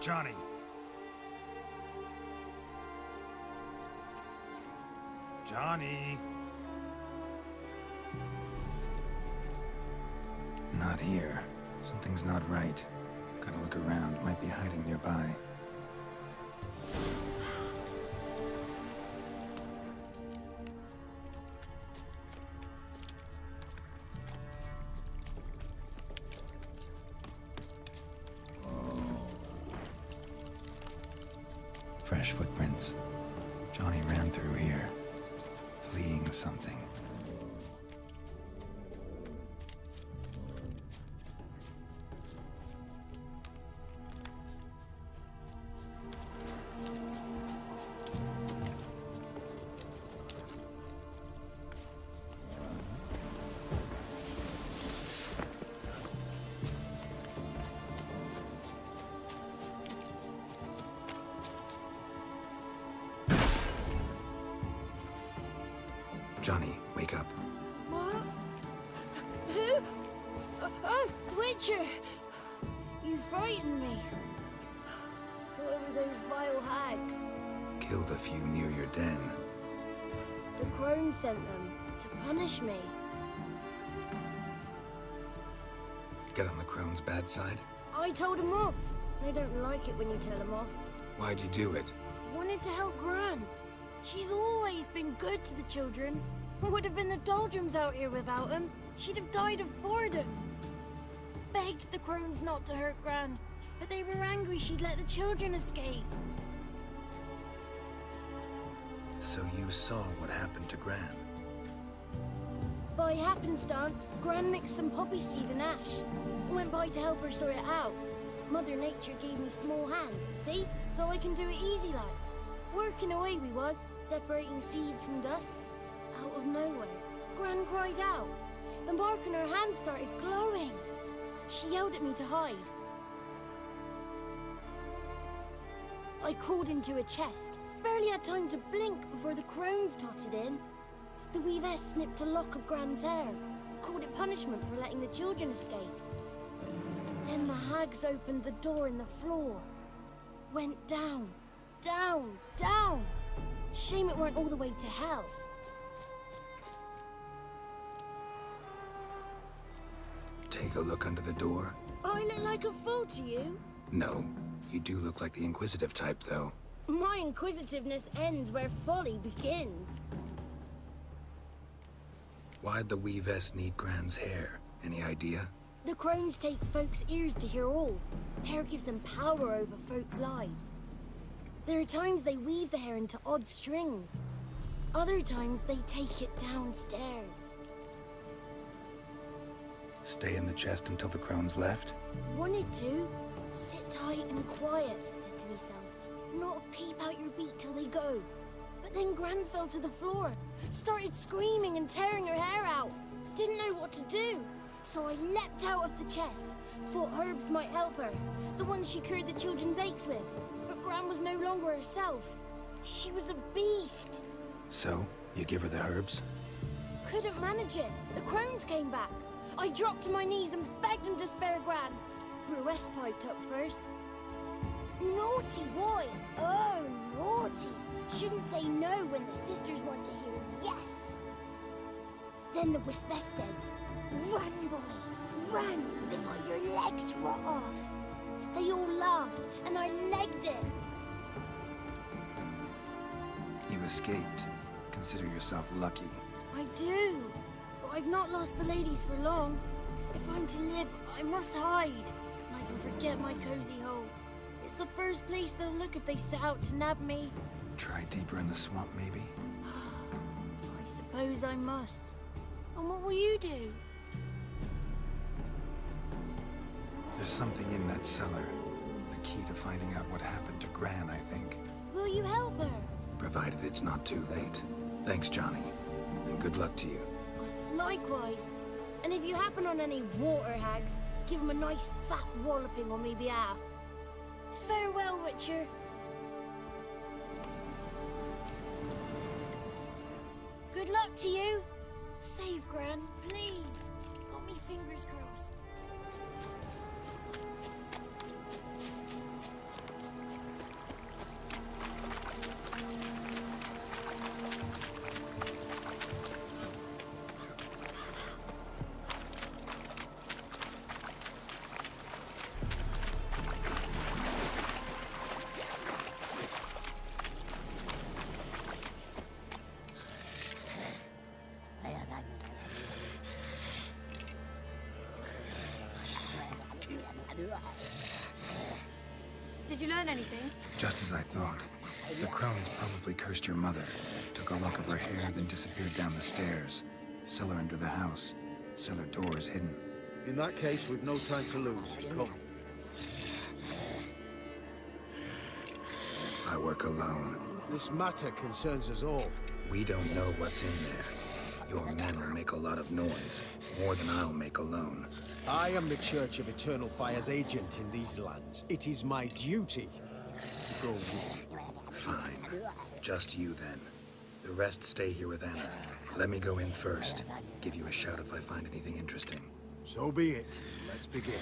Johnny! Johnny! Not here. Something's not right. Gotta look around. Might be hiding nearby. Fresh footprints. Johnny ran through here, fleeing something. Johnny, wake up. What? Who? Oh, Wticher! You frightened me. Thought it were those vile hags. Killed a few near your den. The crone sent them to punish me. Get on the crone's bad side? I told them off. They don't like it when you tell them off. Why'd you do it? Wanted to help Gran. She's always been good to the children. It would have been the doldrums out here without him. She'd have died of boredom. Begged the crones not to hurt Gran, but they were angry she'd let the children escape. So you saw what happened to Gran? By happenstance, Gran mixed some poppy seed and ash. Went by to help her sort it out. Mother Nature gave me small hands, see? So I can do it easy like. Working away we was, separating seeds from dust. Out of nowhere, Gran cried out. The mark on her hand started glowing. She yelled at me to hide. I crawled into a chest. Barely had time to blink before the crones totted in. The weavess snipped a lock of Gran's hair. Called it punishment for letting the children escape. Then the hags opened the door in the floor. Went down. Down, down! Shame it weren't all the way to hell. Take a look under the door. I look like a fool to you? No, you do look like the inquisitive type, though. My inquisitiveness ends where folly begins. Why'd the weavess need Gran's hair? Any idea? The crones take folks' ears to hear all. Hair gives them power over folks' lives. There are times they weave the hair into odd strings. Other times they take it downstairs. Stay in the chest until the crones left? Wanted to. Sit tight and quiet, said to myself. Not a peep out your beat till they go. But then Gran fell to the floor. Started screaming and tearing her hair out. Didn't know what to do. So I leapt out of the chest. Thought herbs might help her. The ones she cured the children's aches with. Gran was no longer herself. She was a beast. So, you give her the herbs? Couldn't manage it. The crones came back. I dropped to my knees and begged them to spare Gran. Brewess piped up first. Naughty boy. Oh, naughty. Shouldn't say no when the sisters want to hear yes. Then the Wispess says, run, boy, run, before your legs rot off. They all laughed, and I legged it. You escaped. Consider yourself lucky. I do, but I've not lost the ladies for long. If I'm to live, I must hide, and I can forget my cozy hole. It's the first place they'll look if they set out to nab me. Try deeper in the swamp, maybe? I suppose I must. And what will you do? There's something in that cellar. The key to finding out what happened to Gran, I think. Will you help her? Provided it's not too late. Thanks, Johnny. And good luck to you. Likewise. And if you happen on any water hags, give them a nice fat walloping on me behalf. Farewell, Wticher. Good luck to you. Save Gran, please. Got me fingers crossed. you learn anything? Just as I thought. The crones probably cursed your mother, took a lock of her hair, then disappeared down the stairs. Cellar under the house. Cellar doors hidden. In that case, we've no time to lose. Come. I work alone. This matter concerns us all. We don't know what's in there. Your men will make a lot of noise. More than I'll make alone. I am the Church of Eternal Fire's agent in these lands. It is my duty to go with you. Fine. Just you then. The rest stay here with Anna. Let me go in first. Give you a shout if I find anything interesting. So be it. Let's begin.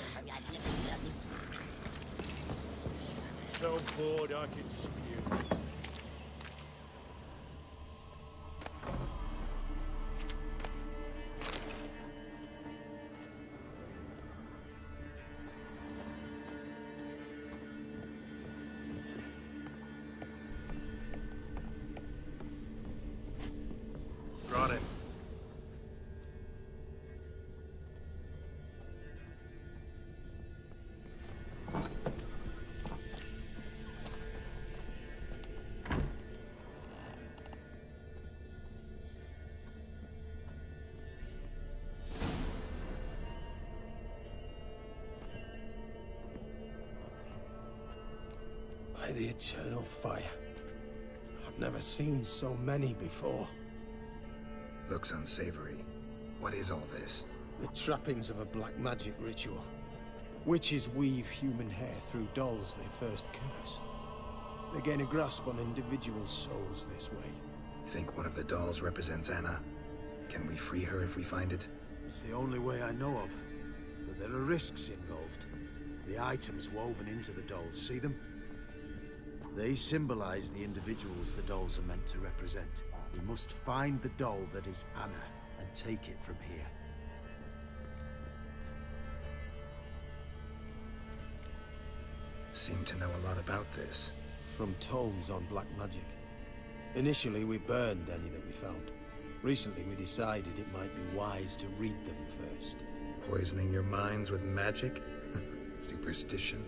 So bored I can spew. Brought him. By the Eternal Fire. I've never seen so many before. Looks unsavory. What is all this? The trappings of a black magic ritual. Witches weave human hair through dolls they first curse. They gain a grasp on individual souls this way. Think one of the dolls represents Anna? Can we free her if we find it? It's the only way I know of. But there are risks involved. The items woven into the dolls, see them? They symbolize the individuals the dolls are meant to represent. We must find the doll that is Anna and take it from here. Seem to know a lot about this. From tomes on black magic. Initially, we burned any that we found. Recently, we decided it might be wise to read them first. Poisoning your minds with magic? Superstition?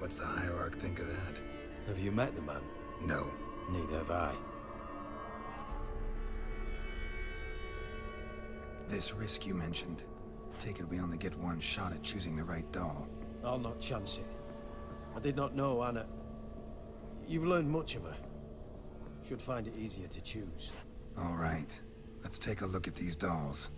What's the hierarch think of that? Have you met the man? No. Neither have I. This risk you mentioned. Take it we only get one shot at choosing the right doll. I'll not chance it. I did not know Anna. You've learned much of her. Should find it easier to choose. All right. Let's take a look at these dolls.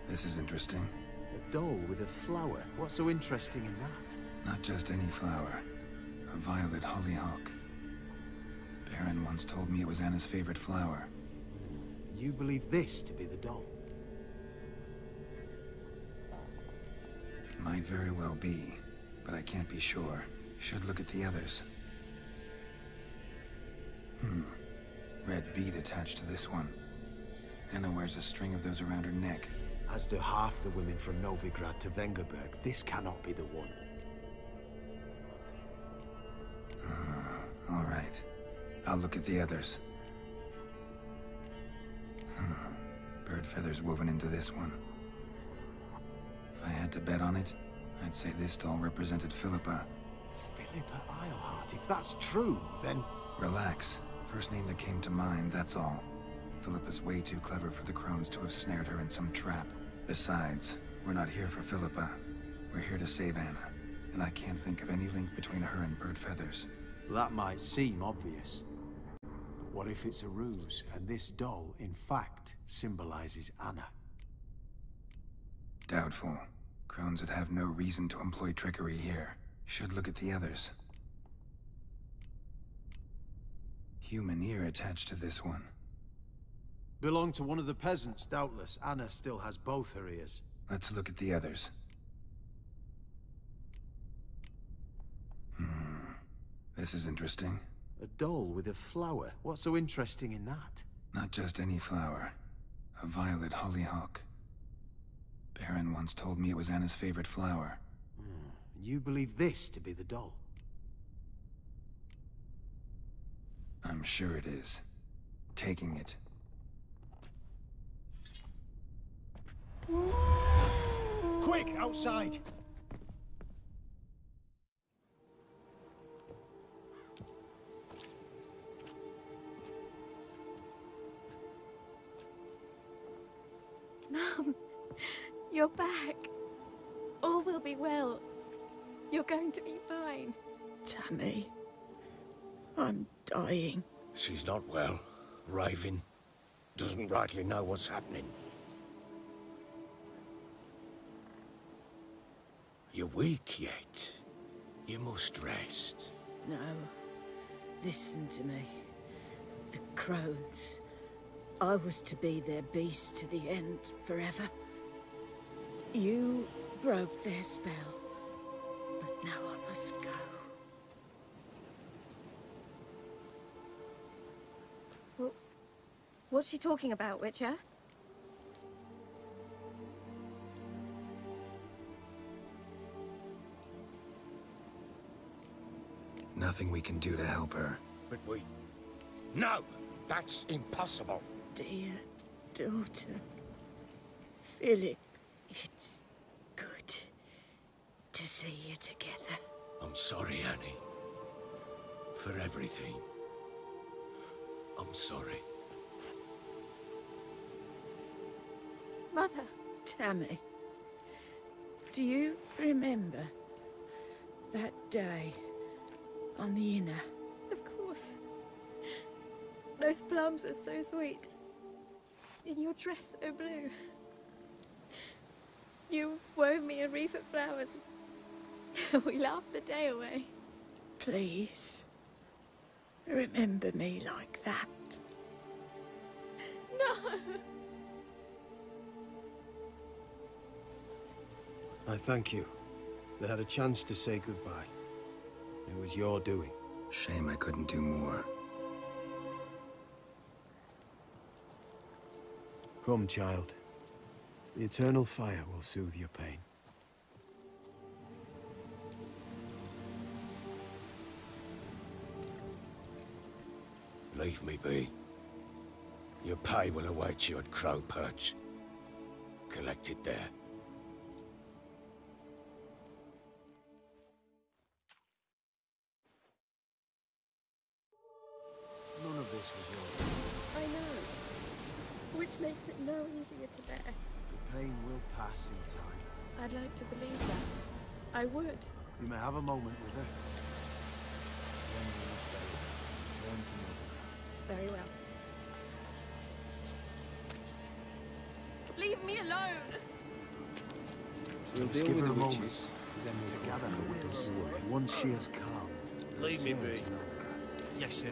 This is interesting. A doll with a flower. What's so interesting in that? Not just any flower. A violet hollyhock. Baron once told me it was Anna's favorite flower. You believe this to be the doll? Might very well be, but I can't be sure. Should look at the others. Red bead attached to this one. Anna wears a string of those around her neck. As do half the women from Novigrad to Vengerberg. This cannot be the one. All right. I'll look at the others. Bird feathers woven into this one. If I had to bet on it, I'd say this doll represented Philippa. Philippa Eilhart. If that's true, then... Relax. First name that came to mind, that's all. Philippa's way too clever for the crones to have snared her in some trap. Besides, we're not here for Philippa. We're here to save Anna. And I can't think of any link between her and bird feathers. That might seem obvious. But what if it's a ruse, and this doll, in fact, symbolizes Anna? Doubtful. Crones would have no reason to employ trickery here. Should look at the others. Human ear attached to this one. Belonged to one of the peasants, doubtless. Anna still has both her ears. Let's look at the others. This is interesting. A doll with a flower. What's so interesting in that? Not just any flower. A violet hollyhock. Baron once told me it was Anna's favorite flower. You believe this to be the doll? I'm sure it is. Taking it. Quick, outside! Mum, you're back. All will be well. You're going to be fine. Tammy, I'm dying. She's not well. Raving. Doesn't rightly know what's happening. You're weak yet. You must rest. No. Listen to me. The crones. I was to be their beast to the end, forever. You broke their spell. But now I must go. What's she talking about, Witcher? Nothing we can do to help her. But we... No! That's impossible! Dear daughter, Philip, it's good to see you together. I'm sorry, Annie. For everything. I'm sorry. Mother. Tammy, do you remember that day on the Inner? Of course. Those plums are so sweet. In your dress so blue. You wove me a wreath of flowers. We laughed the day away. Please, remember me like that. No! I thank you. They had a chance to say goodbye. It was your doing. Shame I couldn't do more. Come, child. The eternal fire will soothe your pain. Leave me be. Your pay will await you at Perch. Collect it there. None of this was yours. I know. Which makes it no easier to bear. The pain will pass in time. I'd like to believe that. I would. You may have a moment with her. Then you must bury her. Return to Morder. Very well. Leave me alone! We'll Just deal give with her the a witches moment. Then to we'll gather her with us. And once she has calmed, Leave me return be. to Morder. Yes, sir.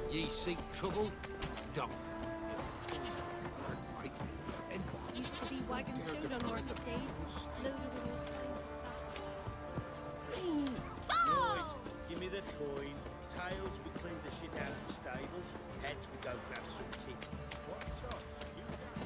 Ye seek trouble? Don't. Used to be wagon shoot on market days, loaded with all Right, give me the coin. Tails, we clean the shit out of the stables. Heads, we go grab some tit. What's off? You go.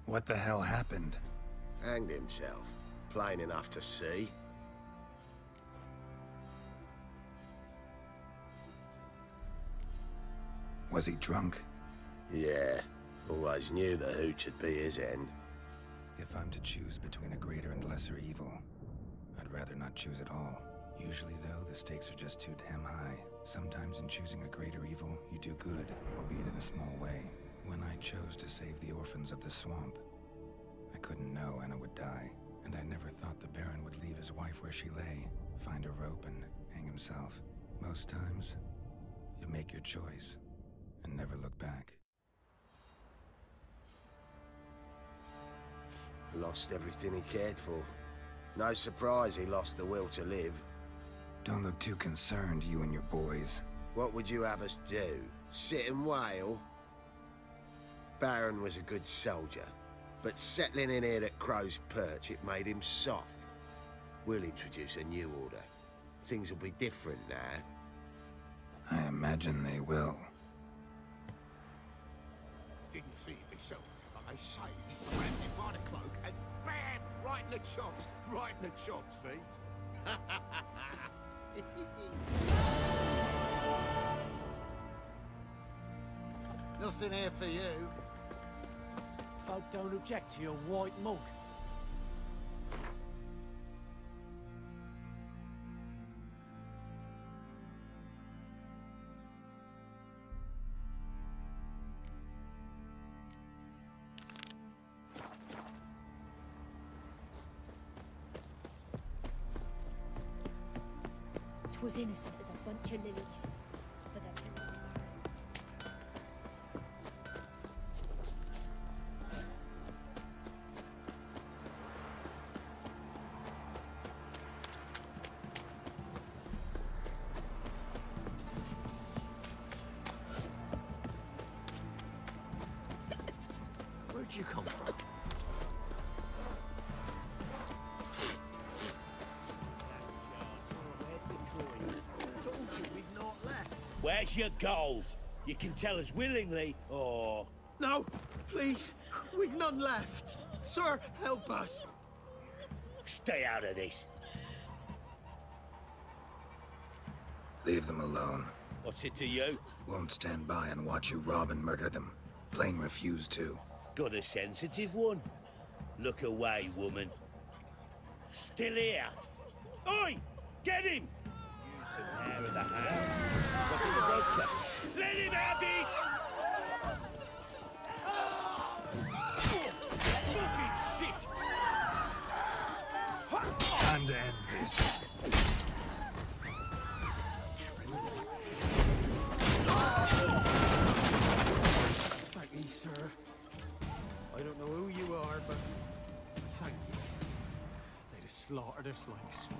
What the hell happened? Hanged himself. plain enough to see. Was he drunk? Yeah. Always knew the hooch would be his end. If I'm to choose between a greater and lesser evil, I'd rather not choose at all. Usually, though, the stakes are just too damn high. Sometimes in choosing a greater evil, you do good, albeit in a small way. When I chose to save the orphans of the swamp, I couldn't know Anna would die, and I never thought the Baron would leave his wife where she lay, find a rope and hang himself. Most times, you make your choice and never look back. Lost everything he cared for. No surprise he lost the will to live. Don't look too concerned, you and your boys. What would you have us do? Sit and wail? Baron was a good soldier, but settling in here at Crow's Perch, it made him soft. We'll introduce a new order. Things will be different now. I imagine they will. Didn't see it myself, but I say he grabbed him by the cloak and bam! Right in the chops! Right in the chops, see? Nothing here for you. Folk don't object to your white mug. Was innocent as a bunch of lilies. But Where'd you come from? Where's your gold? You can tell us willingly, or... No, please. We've none left. Sir, help us. Stay out of this. Leave them alone. What's it to you? Won't stand by and watch you rob and murder them. Plain refuse to. Got a sensitive one? Look away, woman. Still here. Oi! Get him! Use some hair of the hand. What's the broker? Let him have it! Fucking shit! Time to end this. Thank you, sir. I don't know who you are, but thank you. They'd have slaughtered us like swine.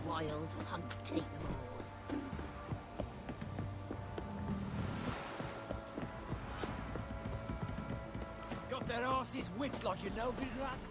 wild hunting them all. Got their asses whipped like you know, rat.